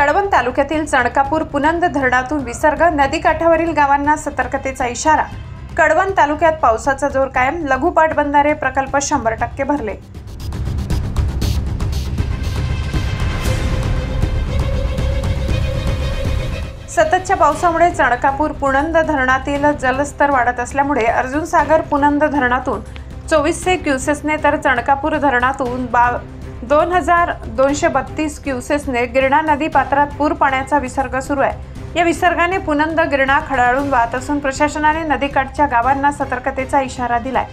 कळवण तालुक्यातील चणकापूर पुनंद धरणातून विसर्ग, नदीकाठावरील गावांना सतर्कतेचा इशारा। कळवण तालुक्यात पावसाचा जोर कायम, लघु पाटबंधारे प्रकल्प 100% भरले। सततच्या पावसामुळे चणकापूर पुनंद धरणातील जलस्तर वाढत असल्यामुळे अर्जुन सागर पुनंद धरणातून 2400 क्युसेसने तर चणकापूर धरणातून 2232 क्युसेसने गिरणा नदी पात्रात पूर पाण्याचा विसर्ग सुरू आहे। या विसर्गाने पुनंद गिरणा खडाळून वाहत असून प्रशासनाने नदीकाठच्या गावांना सतर्कतेचा इशारा दिलाय।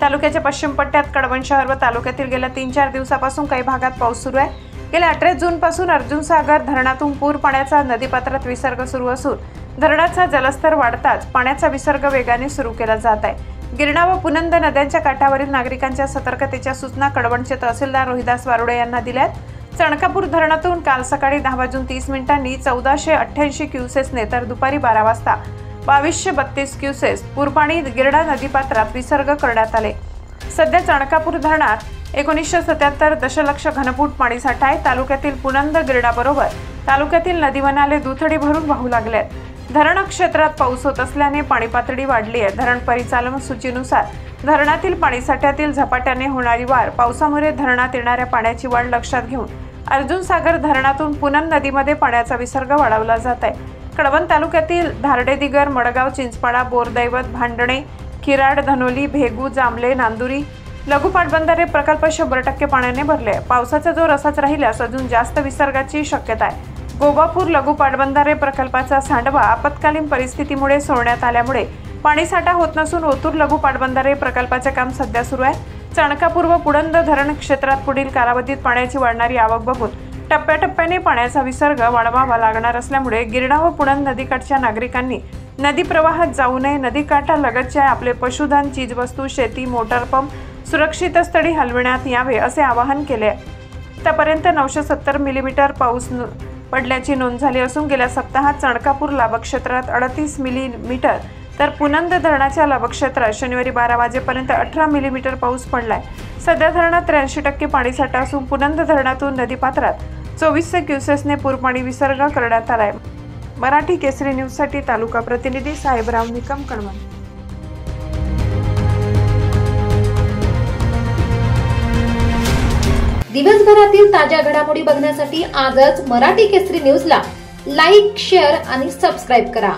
तालुक्याच्या पश्चिम पट्ट्यात कळवण शहर व तालुक्यातील गेल्या 3-4 दिवसापासून काही भागात पाऊस सुरू आहे। गेल्या 18 जून पासून अर्जुन सागर धरणातून पूर पाण्याचा नदीपात्रात विसर्ग सुरू असून धरणाचा जलस्तर वाढताच पाण्याचा विसर्ग वेगाने सुरू केला जात आहे। गिरणा व पुनंद नद्यांच्या काठावरील नागरिकांच्या सतर्कतेच्या सूचना कळवणचे तहसीलदार रोहिदास वारुडे यांना दिल्यात। चणकापूर धरणातून काल सकाळी 10:30 वाजता 1488 क्युसेसने तर दुपारी 12 वाजता 2232 क्युसेस पूरपाणी गिरणा नदीपात्रात विसर्ग करण्यात आले। सध्या चणकापूर धरणात 1977 दशलक्ष घनफूट पाणीसाठा आहे। तालुक्यातील पुनंद गिरणा बरोबर तालुक्यातील नदीवनाले दुथडी भरून वाहू लागले आहेत। धरण क्षेत्रात पाऊस होत असल्याने पाणी पातळी वाढली आहे। धरण परिचालन सूचीनुसार धरणातील पाणीसाठ्यातील झपाट्याने होणारी वाढ, पावसामुळे धरणात येणाऱ्या पाण्याची वाढ लक्षात घेऊन अर्जुन सागर धरणातून पुनंद नदीमध्ये पाण्याचा विसर्ग वाढवला जात आहे। कळवण तालुक्यातील धारडेदिगर, मडगाव, चिंचपाडा, बोरदैवत, भांडणे, खिराड, धनोली, भेगू, जांभले, नांदुरी लघु पाटबंधारे प्रकल्प 100% पाण्याने भरले। पावसाचा जोर असाच राहिल्यास अजून जास्त विसर्गाची शक्यता आहे। गोबापूर लघु पाटबंधारे प्रकल्पाचा सांडवा आपत्कालीन परिस्थितीमुळे सोडण्यात आल्यामुळे पाणीसाठा होत नसून ओतूर लघु पाटबंधारे प्रकल्पाचे काम सध्या सुरू आहे। चणकापूर व पुनंद धरण क्षेत्रात पुढील कालावधीत पाण्याची वाढणारी आवक बघून टप्प्याटप्प्याने पाण्याचा विसर्ग वाढवावा लागणार असल्यामुळे गिरणा व पुनंद नदीकाठच्या नागरिकांनी नदी प्रवाहात जाऊ नये। नदीकाठालगतच्या आपले पशुधन, चीजवस्तू, शेती, मोटारपंप सुरक्षित स्थळी हलविण्यात यावे असे आवाहन केले आहे। आतापर्यंत 970 मिलीमीटर पाऊस पडल्याची नोंद झाली असून गेल्या सप्ताहात चणकापूर लाभक्षेत्रात 38 मिलीमीटर तर पुनंद धरणाच्या लाभक्षेत्रात शनिवारी 12 वाजेपर्यंत 18 मिलीमीटर पाऊस पडलाय। सध्या धरणात 83% पाणीसाठा असून पुनंद धरणातून नदीपात्रात 2400 क्युसेसने पूरपाणी विसर्ग करण्यात आलाय। मराठी केसरी न्यूजसाठी तालुका प्रतिनिधी साहेबराव निकम, कळवण। दिवसभरातील ताज्या घडामोडी बघण्यासाठी आजच मराठी केसरी न्यूजला लाईक, शेअर आणि सबस्क्राईब करा।